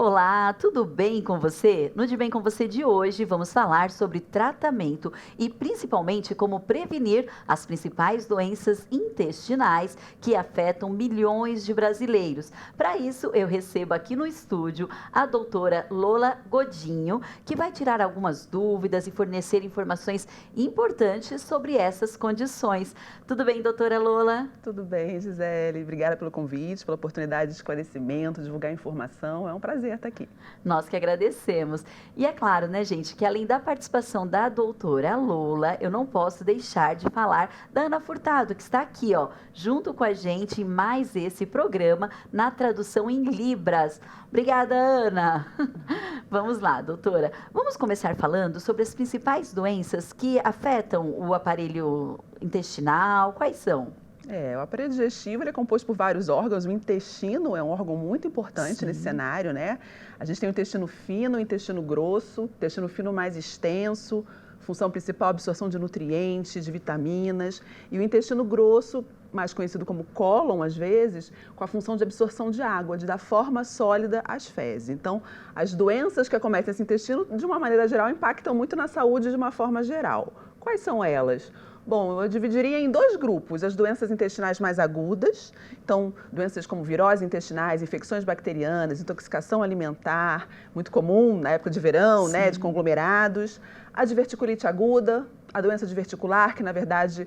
Olá, tudo bem com você? No De Bem com Você de hoje, vamos falar sobre tratamento e principalmente como prevenir as principais doenças intestinais que afetam milhões de brasileiros. Para isso, eu recebo aqui no estúdio a doutora Lola Godinho, que vai tirar algumas dúvidas e fornecer informações importantes sobre essas condições. Tudo bem, doutora Lola? Tudo bem, Gisele. Obrigada pelo convite, pela oportunidade de esclarecimento, divulgar informação. É um prazer estar aqui. Nós que agradecemos. E é claro, né, gente, que além da participação da doutora Lola, eu não posso deixar de falar da Ana Furtado, que está aqui, ó, junto com a gente em mais esse programa na tradução em Libras. Obrigada, Ana. Vamos lá, doutora. Vamos começar falando sobre as principais doenças que afetam o aparelho intestinal. Quais são? O aparelho digestivo ele é composto por vários órgãos. O intestino é um órgão muito importante Sim. nesse cenário, né? A gente tem o intestino fino, o intestino grosso, o intestino fino mais extenso, função principal absorção de nutrientes, de vitaminas, e o intestino grosso, mais conhecido como cólon, às vezes, com a função de absorção de água, de dar forma sólida às fezes. Então, as doenças que acometem esse intestino, de uma maneira geral, impactam muito na saúde de uma forma geral. Quais são elas? Bom, eu dividiria em dois grupos, as doenças intestinais mais agudas, então doenças como viroses intestinais, infecções bacterianas, intoxicação alimentar, muito comum na época de verão, né, de conglomerados, a diverticulite aguda, a doença diverticular, que na verdade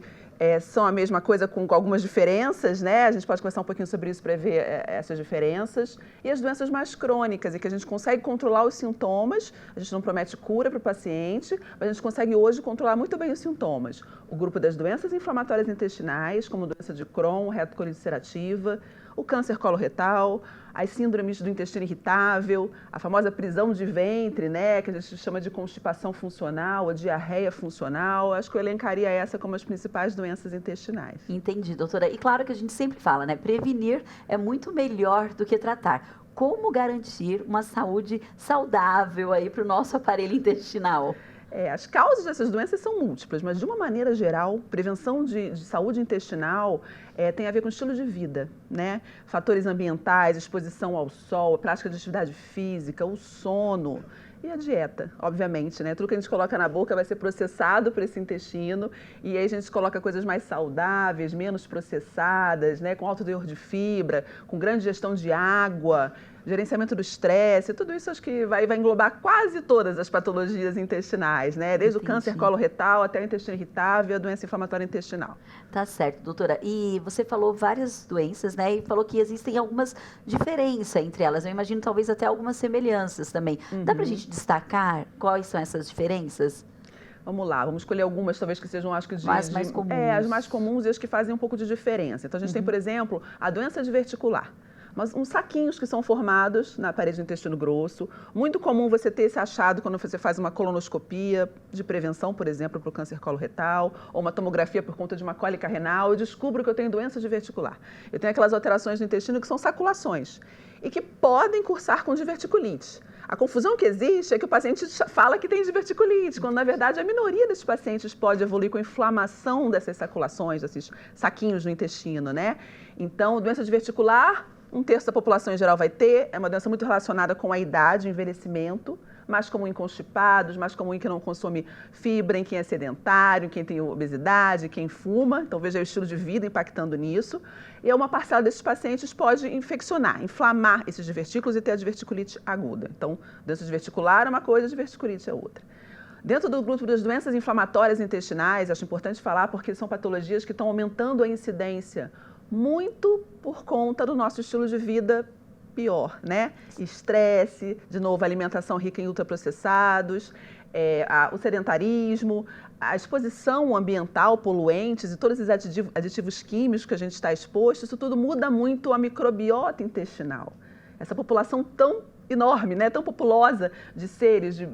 são a mesma coisa com algumas diferenças, né? A gente pode conversar um pouquinho sobre isso para ver essas diferenças. E as doenças mais crônicas, em que a gente consegue controlar os sintomas, a gente não promete cura para o paciente, mas a gente consegue hoje controlar muito bem os sintomas. O grupo das doenças inflamatórias intestinais, como doença de Crohn, retocolite ulcerativa, o câncer coloretal, as síndromes do intestino irritável, a famosa prisão de ventre, né, que a gente chama de constipação funcional, a diarreia funcional. Acho que eu elencaria essa como as principais doenças intestinais. Entendi, doutora. E claro que a gente sempre fala, né? Prevenir é muito melhor do que tratar. Como garantir uma saúde saudável aí para o nosso aparelho intestinal? As causas dessas doenças são múltiplas, mas de uma maneira geral, prevenção de saúde intestinal tem a ver com estilo de vida, né? Fatores ambientais, exposição ao sol, a prática de atividade física, o sono e a dieta, obviamente, né? Tudo que a gente coloca na boca vai ser processado por esse intestino e aí a gente coloca coisas mais saudáveis, menos processadas, né? Com alto teor de fibra, com grande gestão de água, gerenciamento do estresse, tudo isso acho que vai englobar quase todas as patologias intestinais, né? Desde Entendi. o câncer coloretal até o intestino irritável e a doença inflamatória intestinal. Tá certo, doutora. E você falou várias doenças, né? E falou que existem algumas diferenças entre elas. Eu imagino talvez até algumas semelhanças também. Dá pra gente destacar quais são essas diferenças? Vamos lá, vamos escolher algumas, talvez que sejam, acho que As mais comuns. as mais comuns e as que fazem um pouco de diferença. Então, a gente tem, por exemplo, a doença diverticular. Mas uns saquinhos que são formados na parede do intestino grosso. Muito comum você ter esse achado quando você faz uma colonoscopia de prevenção, por exemplo, para o câncer coloretal, ou uma tomografia por conta de uma cólica renal. Eu descubro que eu tenho doença diverticular. Eu tenho aquelas alterações no intestino que são saculações e que podem cursar com diverticulite. A confusão que existe é que o paciente fala que tem diverticulite, quando na verdade a minoria desses pacientes pode evoluir com inflamação dessas saculações, desses saquinhos no intestino, né? Então, doença diverticular, 1/3 da população em geral vai ter, é uma doença muito relacionada com a idade, o envelhecimento, mais comum em constipados, mais comum em quem não consome fibra, em quem é sedentário, em quem tem obesidade, quem fuma, então veja o estilo de vida impactando nisso. E uma parcela desses pacientes pode infeccionar, inflamar esses divertículos e ter a diverticulite aguda. Então, doença diverticular é uma coisa, diverticulite é outra. Dentro do grupo das doenças inflamatórias intestinais, acho importante falar porque são patologias que estão aumentando a incidência muito por conta do nosso estilo de vida pior, né? Estresse, de novo, alimentação rica em ultraprocessados, o sedentarismo, a exposição ambiental, poluentes e todos esses aditivos químicos que a gente está exposto, isso tudo muda muito a microbiota intestinal. Essa população tão enorme, né, tão populosa de seres, de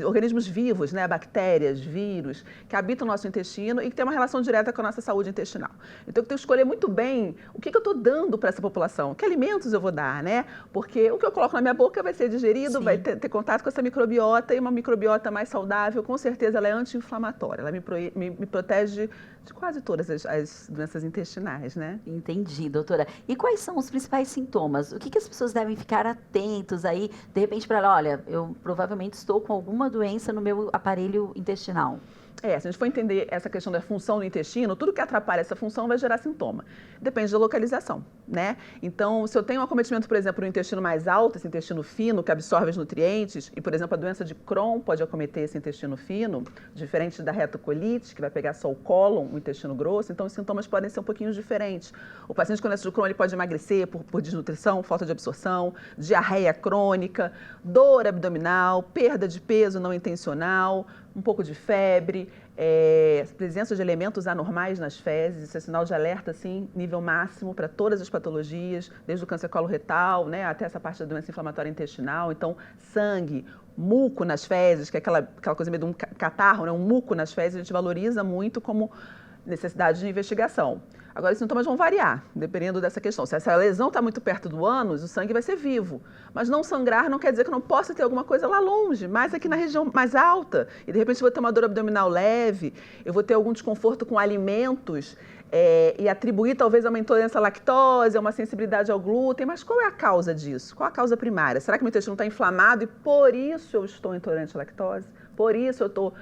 organismos vivos, né, bactérias, vírus, que habitam o nosso intestino e que tem uma relação direta com a nossa saúde intestinal. Então, eu tenho que escolher muito bem o que eu estou dando para essa população, que alimentos eu vou dar, né? Porque o que eu coloco na minha boca vai ser digerido, vai ter contato com essa microbiota e uma microbiota mais saudável, com certeza ela é anti-inflamatória, ela me protege de quase todas as doenças intestinais, né? Entendi, doutora. E quais são os principais sintomas? O que que as pessoas devem ficar atentos aí, de repente, para, olha, eu provavelmente estou com alguma doença no meu aparelho intestinal? Se a gente for entender essa questão da função do intestino, tudo que atrapalha essa função vai gerar sintoma. Depende da localização, né? Então, se eu tenho um acometimento, por exemplo, no intestino mais alto, esse intestino fino, que absorve os nutrientes, e, por exemplo, a doença de Crohn pode acometer esse intestino fino, diferente da retocolite, que vai pegar só o cólon, o intestino grosso, então os sintomas podem ser um pouquinho diferentes. O paciente com doença de Crohn ele pode emagrecer por desnutrição, falta de absorção, diarreia crônica, dor abdominal, perda de peso não intencional, um pouco de febre, presença de elementos anormais nas fezes, isso é sinal de alerta, assim, nível máximo para todas as patologias, desde o câncer coloretal, né, até essa parte da doença inflamatória intestinal. Então, sangue, muco nas fezes, que é aquela coisa meio de um catarro, né, um muco nas fezes, a gente valoriza muito como necessidade de investigação. Agora, os sintomas vão variar, dependendo dessa questão. Se essa lesão está muito perto do ânus, o sangue vai ser vivo. Mas não sangrar não quer dizer que não possa ter alguma coisa lá longe, mais aqui na região mais alta. E, de repente, eu vou ter uma dor abdominal leve, eu vou ter algum desconforto com alimentos, e atribuir talvez a uma intolerância à lactose, a uma sensibilidade ao glúten. Mas qual é a causa disso? Qual a causa primária? Será que meu intestino está inflamado e por isso eu estou intolerante à lactose? Por isso eu estou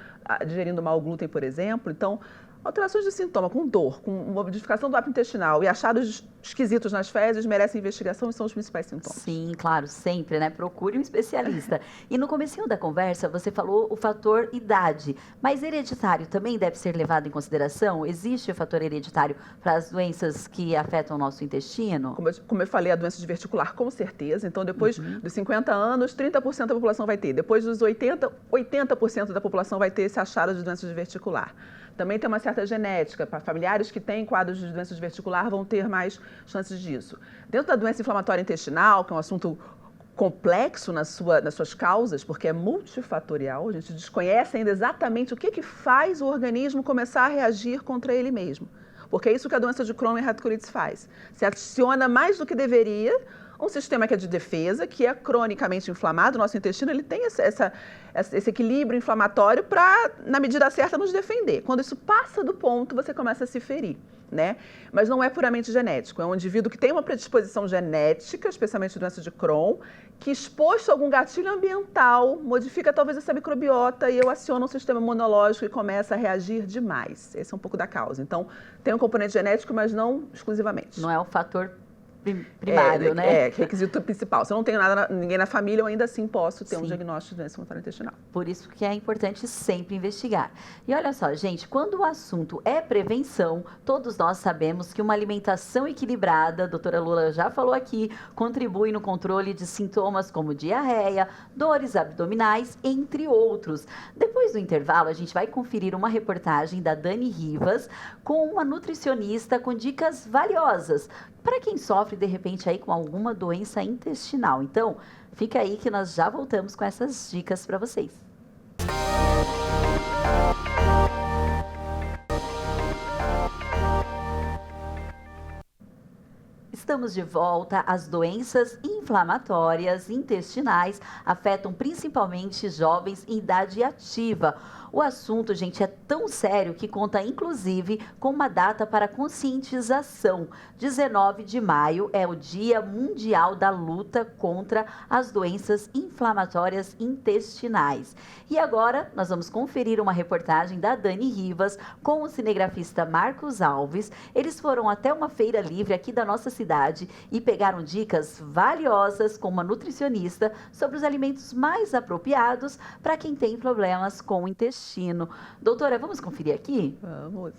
digerindo mal o glúten, por exemplo? Então, alterações de sintoma, com dor, com modificação do hábito intestinal e achados esquisitos nas fezes merecem investigação e são os principais sintomas. Sim, claro, sempre, né? Procure um especialista. E no comecinho da conversa, você falou o fator idade, mas hereditário também deve ser levado em consideração? Existe o fator hereditário para as doenças que afetam o nosso intestino? Como eu falei, a doença diverticular, com certeza. Então, depois dos 50 anos, 30% da população vai ter. Depois dos 80% da população vai ter esse achado de doença diverticular. Também tem uma certa genética, para familiares que têm quadros de doença diverticular vão ter mais chances disso. Dentro da doença inflamatória intestinal, que é um assunto complexo nas suas causas, porque é multifatorial, a gente desconhece ainda exatamente o que faz o organismo começar a reagir contra ele mesmo. Porque é isso que a doença de Crohn e retocolite faz. Se aciona mais do que deveria um sistema que é de defesa, que é cronicamente inflamado. O nosso intestino ele tem esse equilíbrio inflamatório para, na medida certa, nos defender. Quando isso passa do ponto, você começa a se ferir, né? Mas não é puramente genético. É um indivíduo que tem uma predisposição genética, especialmente doença de Crohn, que exposto a algum gatilho ambiental, modifica talvez essa microbiota e eu aciono um sistema imunológico e começa a reagir demais. Esse é um pouco da causa. Então, tem um componente genético, mas não exclusivamente. Não é o fator primário, né? Requisito principal. Se eu não tenho ninguém na família, eu ainda assim posso ter um diagnóstico de doença inflamatória intestinal. Por isso que é importante sempre investigar. E olha só, gente, quando o assunto é prevenção, todos nós sabemos que uma alimentação equilibrada, a doutora Lula já falou aqui, contribui no controle de sintomas como diarreia, dores abdominais, entre outros. Depois do intervalo, a gente vai conferir uma reportagem da Dani Rivas com uma nutricionista com dicas valiosas para quem sofre, de repente, aí com alguma doença intestinal. Então, fica aí que nós já voltamos com essas dicas para vocês. Estamos de volta. As doenças inflamatórias intestinais afetam principalmente jovens em idade ativa. O assunto, gente, é tão sério que conta, inclusive, com uma data para conscientização. 19 de maio é o Dia Mundial da Luta contra as Doenças Inflamatórias Intestinais. E agora, nós vamos conferir uma reportagem da Dani Rivas com o cinegrafista Marcos Alves. Eles foram até uma feira livre aqui da nossa cidade e pegaram dicas valiosas com uma nutricionista sobre os alimentos mais apropriados para quem tem problemas com o intestino. Doutora, vamos conferir aqui? Vamos.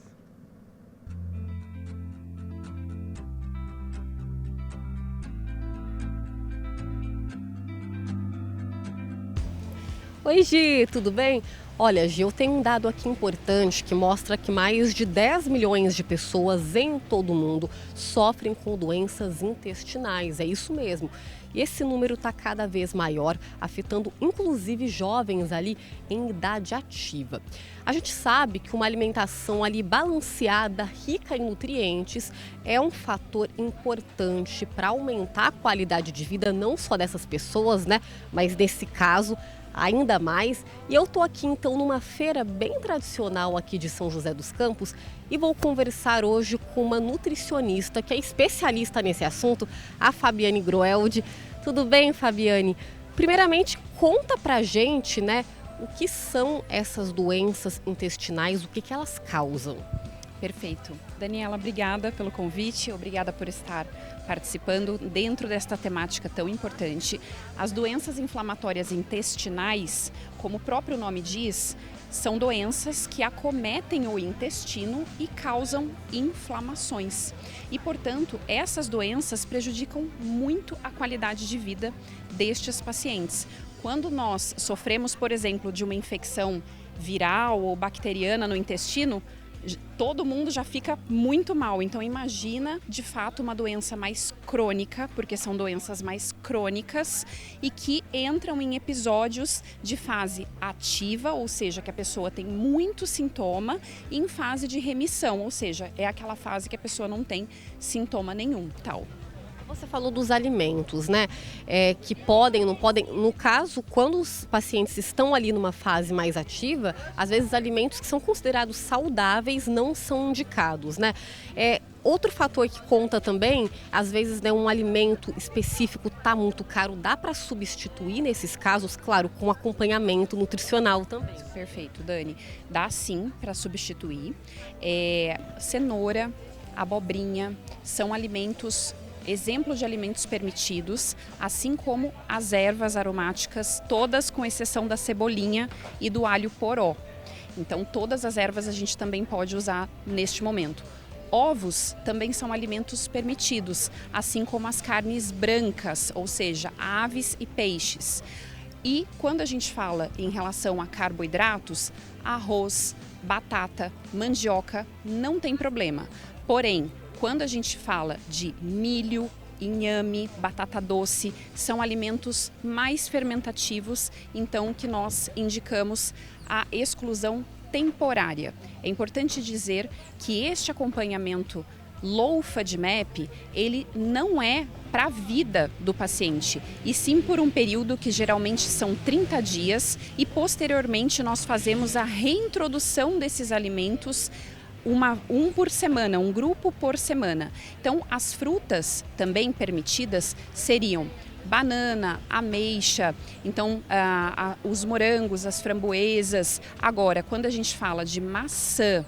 Oi, Gi, tudo bem? Olha, Gi, eu tenho um dado aqui importante que mostra que mais de 10 milhões de pessoas em todo o mundo sofrem com doenças intestinais. É isso mesmo. E esse número está cada vez maior, afetando inclusive jovens ali em idade ativa. A gente sabe que uma alimentação ali balanceada, rica em nutrientes, é um fator importante para aumentar a qualidade de vida não só dessas pessoas, né? Mas nesse caso, ainda mais. E eu estou aqui então numa feira bem tradicional aqui de São José dos Campos e vou conversar hoje com uma nutricionista que é especialista nesse assunto, a Fabiane Groelde. Tudo bem, Fabiane? Primeiramente, conta pra gente, né, o que são essas doenças intestinais, o que elas causam. Perfeito. Daniela, obrigada pelo convite, obrigada por estar participando dentro desta temática tão importante. As doenças inflamatórias intestinais, como o próprio nome diz, são doenças que acometem o intestino e causam inflamações. E, portanto, essas doenças prejudicam muito a qualidade de vida destes pacientes. Quando nós sofremos, por exemplo, de uma infecção viral ou bacteriana no intestino, todo mundo já fica muito mal. Então imagina, de fato, uma doença mais crônica, porque são doenças mais crônicas e que entram em episódios de fase ativa, ou seja, que a pessoa tem muito sintoma, e em fase de remissão, ou seja, é aquela fase que a pessoa não tem sintoma nenhum, tal. Você falou dos alimentos, né? Que podem, não podem. No caso, quando os pacientes estão ali numa fase mais ativa, às vezes alimentos que são considerados saudáveis não são indicados, né? Outro fator que conta também, às vezes, né, um alimento específico está muito caro, dá para substituir nesses casos, claro, com acompanhamento nutricional também. Perfeito, Dani. Dá sim para substituir. Cenoura, abobrinha, são alimentos. Exemplo de alimentos permitidos, assim como as ervas aromáticas, todas com exceção da cebolinha e do alho poró. Então, todas as ervas a gente também pode usar neste momento. Ovos também são alimentos permitidos, assim como as carnes brancas, ou seja, aves e peixes. E quando a gente fala em relação a carboidratos, arroz, batata, mandioca, não tem problema. Porém, quando a gente fala de milho, inhame, batata doce, são alimentos mais fermentativos, então que nós indicamos a exclusão temporária. É importante dizer que este acompanhamento low FODMAP, ele não é para a vida do paciente, e sim por um período que geralmente são 30 dias e posteriormente nós fazemos a reintrodução desses alimentos um por semana, um grupo por semana. Então, as frutas também permitidas seriam banana, ameixa, então os morangos, as framboesas. Agora, quando a gente fala de maçã,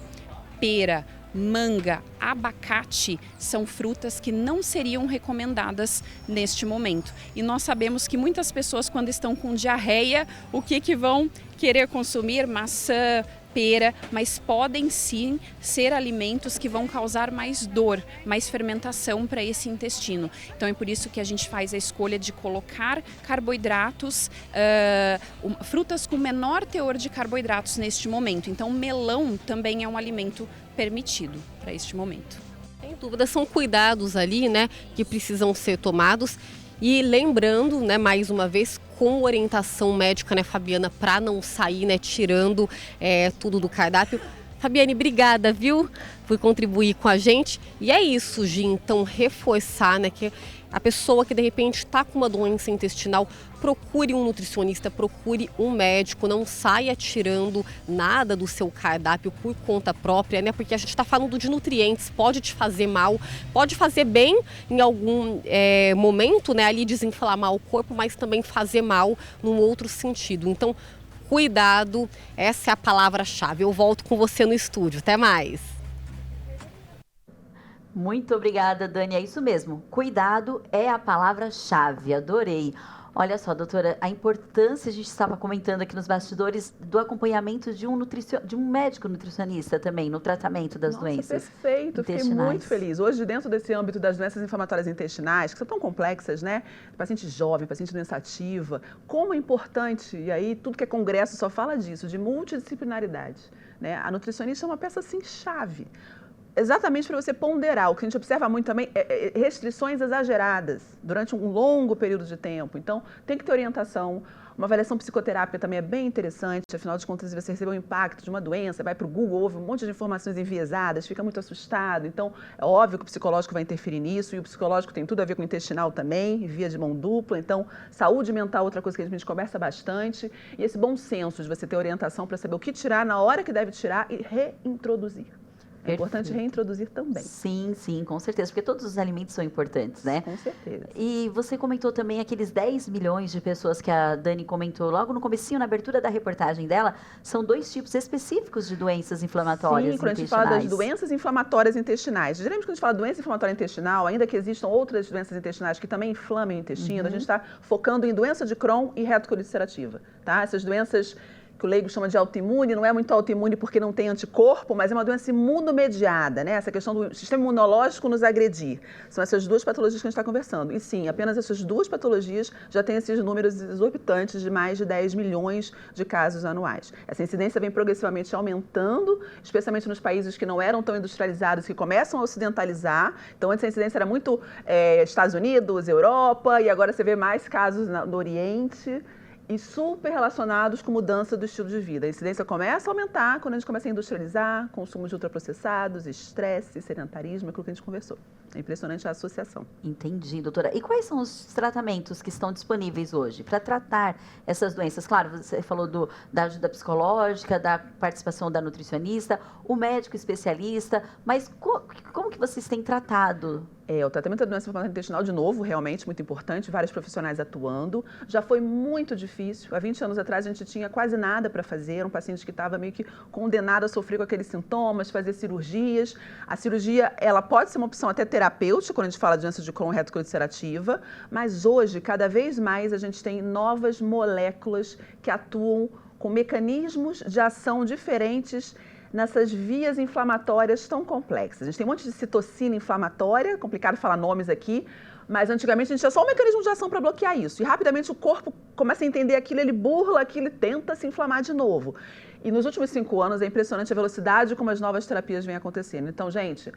pera, manga, abacate, são frutas que não seriam recomendadas neste momento. E nós sabemos que muitas pessoas, quando estão com diarreia, o que vão querer consumir? Maçã, pera, mas podem sim ser alimentos que vão causar mais dor, mais fermentação para esse intestino. Então é por isso que a gente faz a escolha de colocar carboidratos, frutas com menor teor de carboidratos neste momento. Então melão também é um alimento permitido para este momento. Sem dúvida, são cuidados ali, né, que precisam ser tomados. E lembrando, né, mais uma vez, com orientação médica, né, Fabiana, para não sair, né, tirando tudo do cardápio. Fabiane, obrigada, viu, por contribuir com a gente. E é isso, Gi, então reforçar, né, que a pessoa que de repente está com uma doença intestinal, procure um nutricionista, procure um médico, não saia tirando nada do seu cardápio por conta própria, né? Porque a gente está falando de nutrientes, pode te fazer mal, pode fazer bem em algum momento, né? Ali desinflamar o corpo, mas também fazer mal num outro sentido. Então, cuidado, essa é a palavra-chave. Eu volto com você no estúdio. Até mais. Muito obrigada, Dani. É isso mesmo. Cuidado é a palavra-chave. Adorei. Olha só, doutora, a importância, a gente estava comentando aqui nos bastidores, do acompanhamento de um médico nutricionista também, no tratamento das doenças perfeito. intestinais. Fiquei muito feliz. Hoje, dentro desse âmbito das doenças inflamatórias intestinais, que são tão complexas, né? Paciente jovem, paciente doença ativa, como é importante, e aí tudo que é congresso só fala disso, de multidisciplinaridade, né? A nutricionista é uma peça, assim, chave. Exatamente para você ponderar. O que a gente observa muito também é restrições exageradas durante um longo período de tempo. Então, tem que ter orientação. Uma avaliação psicoterápica também é bem interessante, afinal de contas, você recebe o impacto de uma doença, vai para o Google, ouve um monte de informações enviesadas, fica muito assustado. Então, é óbvio que o psicológico vai interferir nisso, e o psicológico tem tudo a ver com o intestinal também, via de mão dupla. Então, saúde mental é outra coisa que a gente conversa bastante. E esse bom senso de você ter orientação para saber o que tirar, na hora que deve tirar e reintroduzir. É importante reintroduzir também. Sim, sim, com certeza, porque todos os alimentos são importantes, né? Com certeza. E você comentou também aqueles 10 milhões de pessoas que a Dani comentou logo no comecinho, na abertura da reportagem dela, são 2 tipos específicos de doenças inflamatórias intestinais. Sim, quando a gente fala das doenças inflamatórias intestinais. Geralmente, quando a gente fala doença inflamatória intestinal, ainda que existam outras doenças intestinais que também inflamem o intestino, a gente está focando em doença de Crohn e retocolite ulcerativa, tá? Essas doenças que o leigo chama de autoimune, não é muito autoimune porque não tem anticorpo, mas é uma doença imunomediada, né? Essa questão do sistema imunológico nos agredir. São essas 2 patologias que a gente está conversando. E sim, apenas essas 2 patologias já têm esses números exorbitantes de mais de 10 milhões de casos anuais. Essa incidência vem progressivamente aumentando, especialmente nos países que não eram tão industrializados, que começam a ocidentalizar. Então, antes a incidência era muito Estados Unidos, Europa, e agora você vê mais casos no Oriente, e super relacionados com mudança do estilo de vida. A incidência começa a aumentar quando a gente começa a industrializar, consumo de ultraprocessados, estresse, sedentarismo, aquilo que a gente conversou. É impressionante a associação. Entendi, doutora. E quais são os tratamentos que estão disponíveis hoje para tratar essas doenças? Claro, você falou da ajuda psicológica, da participação da nutricionista, o médico especialista, mas como que vocês têm tratado? O tratamento da doença inflamatória intestinal, de novo, realmente muito importante, vários profissionais atuando. Já foi muito difícil. Há 20 anos atrás a gente tinha quase nada para fazer, era um paciente que estava meio que condenado a sofrer com aqueles sintomas, fazer cirurgias. A cirurgia, ela pode ser uma opção até terapêutica, quando a gente fala de doença de Crohn retocolite ulcerativa, mas hoje, cada vez mais, a gente tem novas moléculas que atuam com mecanismos de ação diferentes nessas vias inflamatórias tão complexas. A gente tem um monte de citocina inflamatória, complicado falar nomes aqui, mas antigamente a gente tinha só um mecanismo de ação para bloquear isso. E rapidamente o corpo começa a entender aquilo, ele burla aquilo e tenta se inflamar de novo. E nos últimos 5 anos é impressionante a velocidade como as novas terapias vêm acontecendo. Então, gente,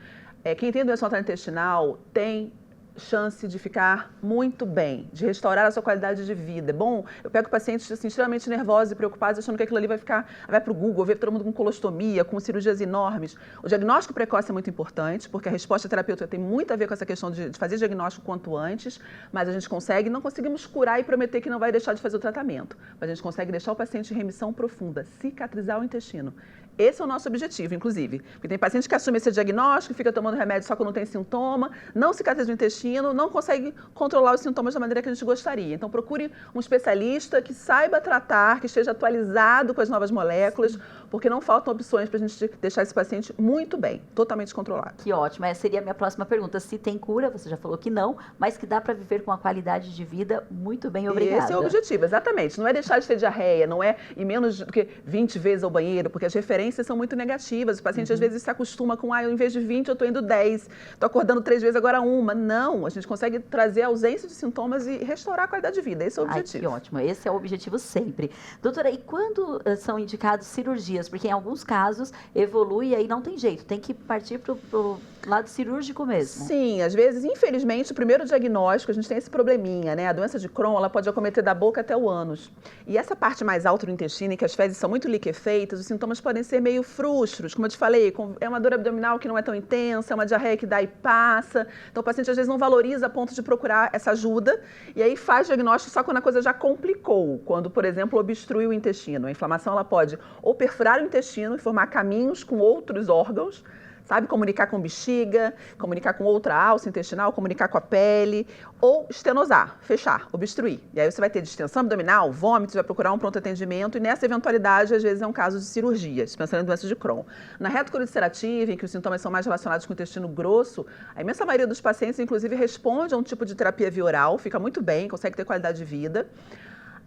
quem tem doença inflamatória intestinal tem chance de ficar muito bem, de restaurar a sua qualidade de vida. Bom, eu pego pacientes assim, extremamente nervosos e preocupados, achando que aquilo ali vai para o Google, ver todo mundo com colostomia, com cirurgias enormes. O diagnóstico precoce é muito importante, porque a resposta terapêutica tem muito a ver com essa questão de fazer diagnóstico quanto antes, mas a gente não conseguimos curar e prometer que não vai deixar de fazer o tratamento, mas a gente consegue deixar o paciente em remissão profunda, cicatrizar o intestino. Esse é o nosso objetivo, inclusive. Porque tem paciente que assume esse diagnóstico, fica tomando remédio só quando não tem sintoma, não cicatriza o intestino, não consegue controlar os sintomas da maneira que a gente gostaria. Então, procure um especialista que saiba tratar, que esteja atualizado com as novas moléculas, porque não faltam opções para a gente deixar esse paciente muito bem, totalmente controlado. Que ótimo. Essa seria a minha próxima pergunta. Se tem cura, você já falou que não, mas que dá para viver com a qualidade de vida muito bem, obrigada. Esse é o objetivo, exatamente. Não é deixar de ter diarreia, não é ir menos do que 20 vezes ao banheiro, porque as referências são muito negativas. O paciente às vezes se acostuma com, em vez de 20 eu estou indo 10, estou acordando 3 vezes, agora 1. Não, a gente consegue trazer a ausência de sintomas e restaurar a qualidade de vida. Esse é o objetivo. Que ótimo, esse é o objetivo sempre. Doutora, e quando são indicados cirurgias? Porque em alguns casos evolui e aí não tem jeito, tem que partir para o lado cirúrgico mesmo. Sim, às vezes, infelizmente, o primeiro diagnóstico, a gente tem esse probleminha, né? A doença de Crohn, ela pode acometer da boca até o ânus. E essa parte mais alta do intestino, em que as fezes são muito liquefeitas, os sintomas podem ser meio frustros, como eu te falei, é uma dor abdominal que não é tão intensa, é uma diarreia que dá e passa. Então, o paciente às vezes não valoriza a ponto de procurar essa ajuda e aí faz diagnóstico só quando a coisa já complicou, quando, por exemplo, obstrui o intestino. A inflamação, ela pode ou perfurar o intestino e formar caminhos com outros órgãos, sabe? Comunicar com bexiga, comunicar com outra alça intestinal, comunicar com a pele, ou estenosar, fechar, obstruir. E aí você vai ter distensão abdominal, vômitos, vai procurar um pronto atendimento e nessa eventualidade, às vezes, é um caso de cirurgia, pensando em doenças de Crohn. Na retocolite ulcerativa, em que os sintomas são mais relacionados com o intestino grosso, a imensa maioria dos pacientes, inclusive, responde a um tipo de terapia via oral, fica muito bem, consegue ter qualidade de vida.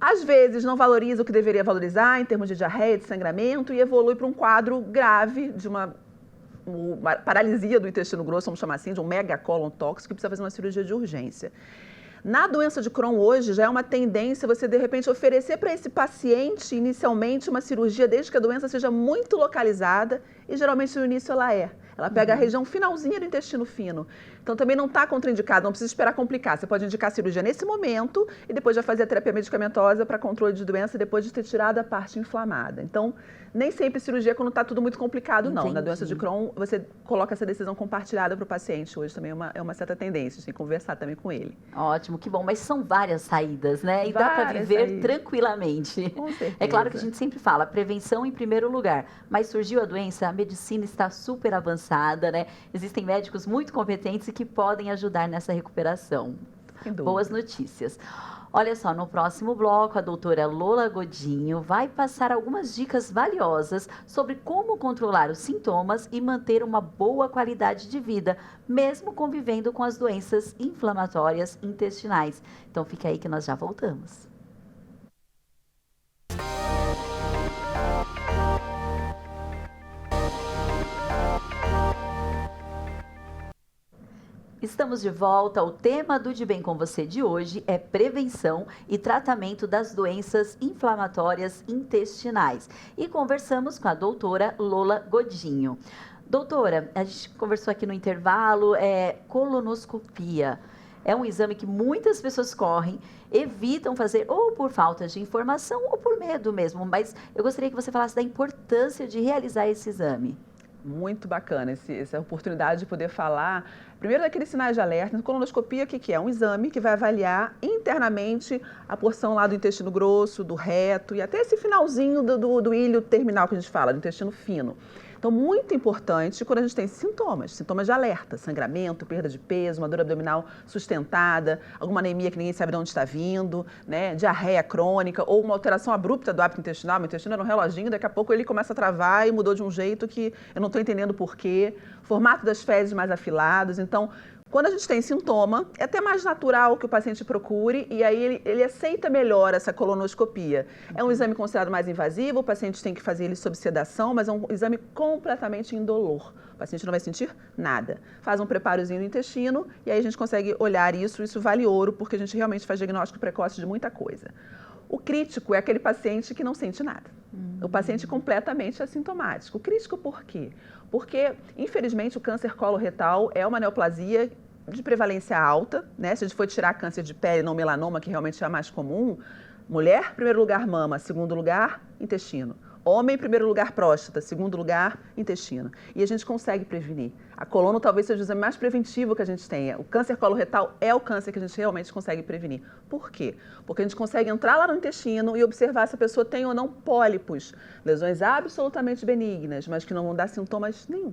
Às vezes, não valoriza o que deveria valorizar em termos de diarreia, de sangramento e evolui para um quadro grave de uma paralisia do intestino grosso, vamos chamar assim, de um megacolon tóxico, que precisa fazer uma cirurgia de urgência. Na doença de Crohn hoje, já é uma tendência você, de repente, oferecer para esse paciente, inicialmente, uma cirurgia, desde que a doença seja muito localizada, e geralmente no início ela é. Ela pega a região finalzinha do intestino fino. Então também não está contraindicado, não precisa esperar complicar. Você pode indicar a cirurgia nesse momento e depois já fazer a terapia medicamentosa para controle de doença depois de ter tirado a parte inflamada. Então, nem sempre cirurgia quando está tudo muito complicado, não. Entendi. Na doença de Crohn, você coloca essa decisão compartilhada para o paciente. Hoje também é uma certa tendência, a gente tem que conversar também com ele. Ótimo, que bom. Mas são várias saídas, né? E dá para Várias viver saídas. tranquilamente. Com certeza. É claro que a gente sempre fala, prevenção em primeiro lugar. Mas surgiu a doença, a medicina está super avançada, né? Existem médicos muito competentes e que podem ajudar nessa recuperação. Sem dúvida. Boas notícias. Olha só, no próximo bloco, a doutora Lola Godinho vai passar algumas dicas valiosas sobre como controlar os sintomas e manter uma boa qualidade de vida, mesmo convivendo com as doenças inflamatórias intestinais. Então fica aí que nós já voltamos. Estamos de volta. O tema do De Bem com Você de hoje é prevenção e tratamento das doenças inflamatórias intestinais. E conversamos com a doutora Lola Godinho. Doutora, a gente conversou aqui no intervalo, colonoscopia. É um exame que muitas pessoas correm, evitam fazer ou por falta de informação ou por medo mesmo. Mas eu gostaria que você falasse da importância de realizar esse exame. Muito bacana essa oportunidade de poder falar, primeiro, daqueles sinais de alerta. Colonoscopia, o que é? Um exame que vai avaliar internamente a porção lá do intestino grosso, do reto e até esse finalzinho do ilho terminal que a gente fala, do intestino fino. Então, muito importante quando a gente tem sintomas de alerta, sangramento, perda de peso, uma dor abdominal sustentada, alguma anemia que ninguém sabe de onde está vindo, né? Diarreia crônica ou uma alteração abrupta do hábito intestinal. Meu intestino era um reloginho, daqui a pouco ele começa a travar e mudou de um jeito que eu não estou entendendo por quê. Formato das fezes mais afilados. Então, quando a gente tem sintoma, é até mais natural que o paciente procure e aí ele aceita melhor essa colonoscopia. É um exame considerado mais invasivo, o paciente tem que fazer ele sob sedação, mas é um exame completamente indolor. O paciente não vai sentir nada. Faz um preparozinho no intestino e aí a gente consegue olhar isso vale ouro, porque a gente realmente faz diagnóstico precoce de muita coisa. O crítico é aquele paciente que não sente nada. O paciente completamente assintomático. O crítico por quê? Porque, infelizmente, o câncer coloretal é uma neoplasia de prevalência alta, né? Se a gente for tirar câncer de pele, não melanoma, que realmente é a mais comum, mulher, primeiro lugar, mama, segundo lugar, intestino. Homem, primeiro lugar, próstata, segundo lugar, intestino. E a gente consegue prevenir. A colono talvez seja o exame mais preventivo que a gente tenha. O câncer coloretal é o câncer que a gente realmente consegue prevenir. Por quê? Porque a gente consegue entrar lá no intestino e observar se a pessoa tem ou não pólipos, lesões absolutamente benignas, mas que não vão dar sintomas nenhum.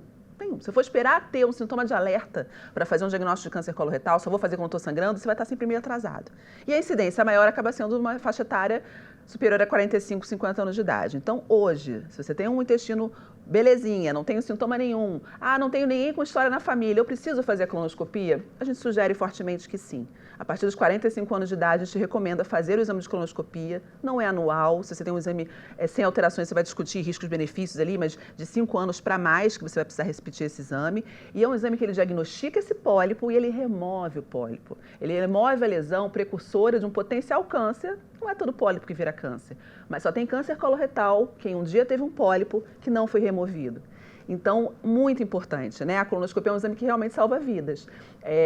Se eu for esperar ter um sintoma de alerta para fazer um diagnóstico de câncer coloretal, só vou fazer quando estou sangrando, você vai estar sempre meio atrasado. E a incidência maior acaba sendo uma faixa etária superior a 45, 50 anos de idade. Então, hoje, se você tem um intestino belezinha, não tenho sintoma nenhum, não tenho ninguém com história na família, eu preciso fazer a colonoscopia? A gente sugere fortemente que sim. A partir dos 45 anos de idade, a gente recomenda fazer o exame de colonoscopia. Não é anual. Se você tem um exame sem alterações, você vai discutir riscos e benefícios ali, mas de 5 anos para mais que você vai precisar repetir esse exame. E é um exame que ele diagnostica esse pólipo e ele remove o pólipo. Ele remove a lesão precursora de um potencial câncer. Não é todo pólipo que vira câncer, mas só tem câncer coloretal, quem um dia teve um pólipo que não foi removido. Então, muito importante, né? A colonoscopia é um exame que realmente salva vidas.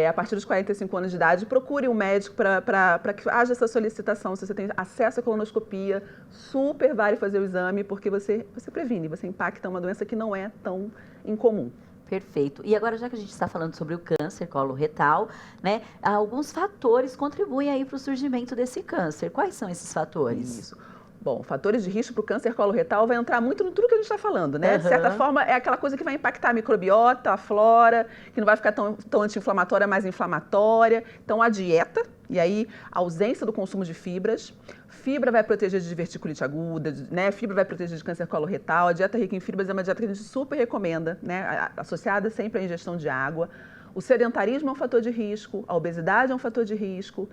A partir dos 45 anos de idade, procure um médico para que haja essa solicitação. Se você tem acesso à colonoscopia, super vale fazer o exame, porque você previne, você impacta uma doença que não é tão incomum. Perfeito. E agora, já que a gente está falando sobre o câncer coloretal, né, alguns fatores contribuem aí para o surgimento desse câncer. Quais são esses fatores? Isso. Bom, fatores de risco para o câncer coloretal vai entrar muito no tudo que a gente está falando, né? De certa forma, é aquela coisa que vai impactar a microbiota, a flora, que não vai ficar tão anti-inflamatória, mais inflamatória. Então, a dieta, e aí a ausência do consumo de fibras. Fibra vai proteger de diverticulite aguda, né? Fibra vai proteger de câncer coloretal. A dieta rica em fibras é uma dieta que a gente super recomenda, né? Associada sempre à ingestão de água. O sedentarismo é um fator de risco, a obesidade é um fator de risco.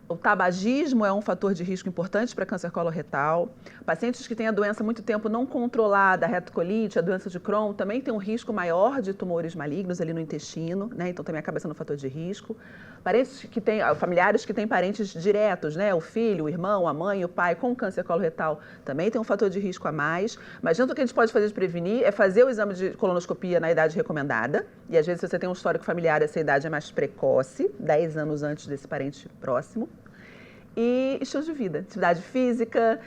O tabagismo é um fator de risco importante para câncer coloretal. Pacientes que têm a doença há muito tempo não controlada, a retocolite, a doença de Crohn, também tem um risco maior de tumores malignos ali no intestino, né? Então também acaba sendo um fator de risco. Familiares que têm parentes diretos, né? O filho, o irmão, a mãe, o pai com câncer coloretal também tem um fator de risco a mais. Mas dentro do que a gente pode fazer de prevenir é fazer o exame de colonoscopia na idade recomendada. E às vezes se você tem um histórico familiar, essa idade é mais precoce, 10 anos antes desse parente próximo. E estilo de vida, atividade física,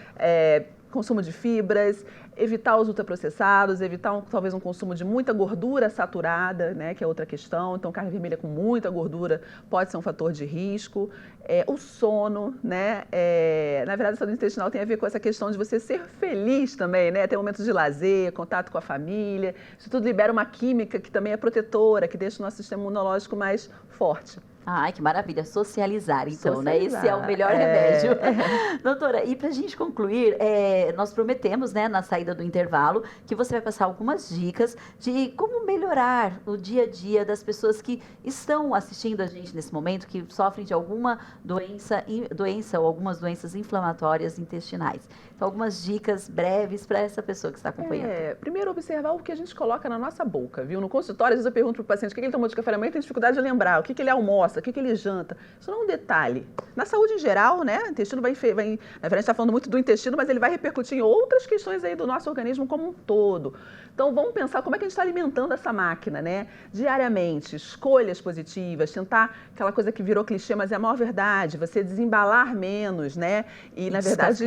consumo de fibras, evitar os ultraprocessados, evitar talvez um consumo de muita gordura saturada, né, que é outra questão. Então, carne vermelha com muita gordura pode ser um fator de risco. O sono, né? Na verdade, a saúde intestinal tem a ver com essa questão de você ser feliz também, né? Ter momentos de lazer, contato com a família. Isso tudo libera uma química que também é protetora, que deixa o nosso sistema imunológico mais forte. Ai, que maravilha, socializar, então, Socializar, né? Esse é o melhor remédio. Doutora, e para a gente concluir, nós prometemos, né, na saída do intervalo, que você vai passar algumas dicas de como melhorar o dia a dia das pessoas que estão assistindo a gente nesse momento, que sofrem de alguma doença ou algumas doenças inflamatórias intestinais. Então, algumas dicas breves para essa pessoa que está acompanhando. Primeiro, observar o que a gente coloca na nossa boca, viu? No consultório, às vezes eu pergunto para o paciente o que ele tomou de café da manhã e tem dificuldade de lembrar, o que ele almoça, o que ele janta. Isso não é um detalhe. Na saúde em geral, né? O intestino na verdade, a gente está falando muito do intestino, mas ele vai repercutir em outras questões aí do nosso organismo como um todo. Então, vamos pensar como é que a gente está alimentando essa máquina, né? Diariamente, escolhas positivas, tentar aquela coisa que virou clichê, mas é a maior verdade, você desembalar menos, né? E, na verdade,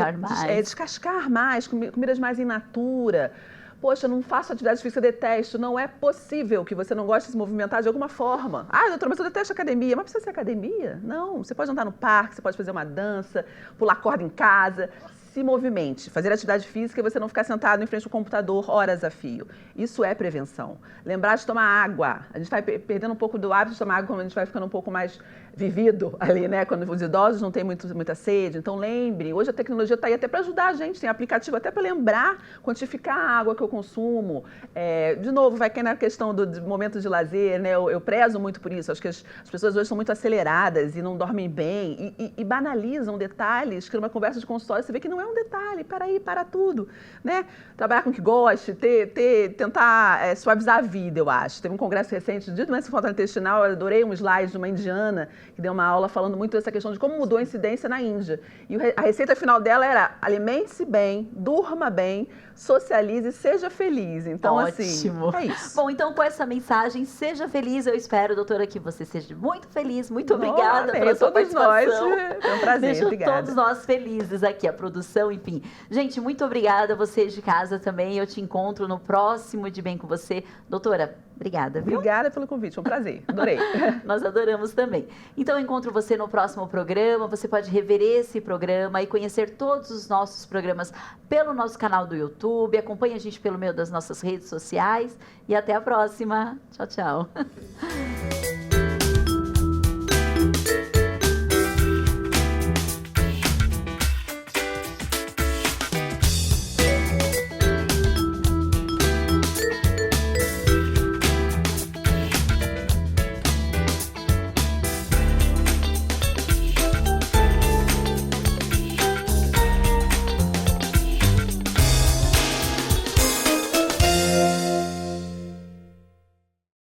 descascar mais, comidas mais in natura. Poxa, não faço atividade física, detesto. Não é possível que você não goste de se movimentar de alguma forma. Ah, doutora, mas eu detesto academia. Mas precisa ser academia? Não. Você pode andar no parque, você pode fazer uma dança, pular corda em casa. Se movimente, fazer atividade física e você não ficar sentado em frente ao computador horas a fio. Isso é prevenção. Lembrar de tomar água. A gente vai perdendo um pouco do hábito de tomar água quando a gente vai ficando um pouco mais vivido ali, né? Quando os idosos não têm muita sede. Então lembre, hoje a tecnologia está aí até para ajudar a gente. Tem aplicativo até para lembrar, quantificar a água que eu consumo. De novo, vai cair na questão do momento de lazer, né? Eu prezo muito por isso. Acho que as pessoas hoje são muito aceleradas e não dormem bem e banalizam detalhes que numa conversa de consultório você vê que não é um detalhe, para tudo, né? Trabalhar com o que goste, tentar suavizar a vida, eu acho. Teve um congresso recente de doença intestinal, eu adorei um slide de uma indiana que deu uma aula falando muito dessa questão de como mudou a incidência na Índia. E a receita final dela era alimente-se bem, durma bem, socialize e seja feliz. Então, ótimo. Assim, é isso. Bom, então com essa mensagem, seja feliz, eu espero, doutora, que você seja muito feliz. Muito obrigada pela sua participação. Foi um prazer, Deixa obrigada. todos nós felizes aqui, a produção, enfim. Gente, muito obrigada, vocês de casa também. Eu te encontro no próximo De Bem com Você. Doutora, obrigada, viu? Obrigada pelo convite, foi um prazer, adorei. Nós adoramos também. Então, eu encontro você no próximo programa. Você pode rever esse programa e conhecer todos os nossos programas pelo nosso canal do YouTube. Acompanhe a gente pelo meio das nossas redes sociais. E até a próxima. Tchau, tchau.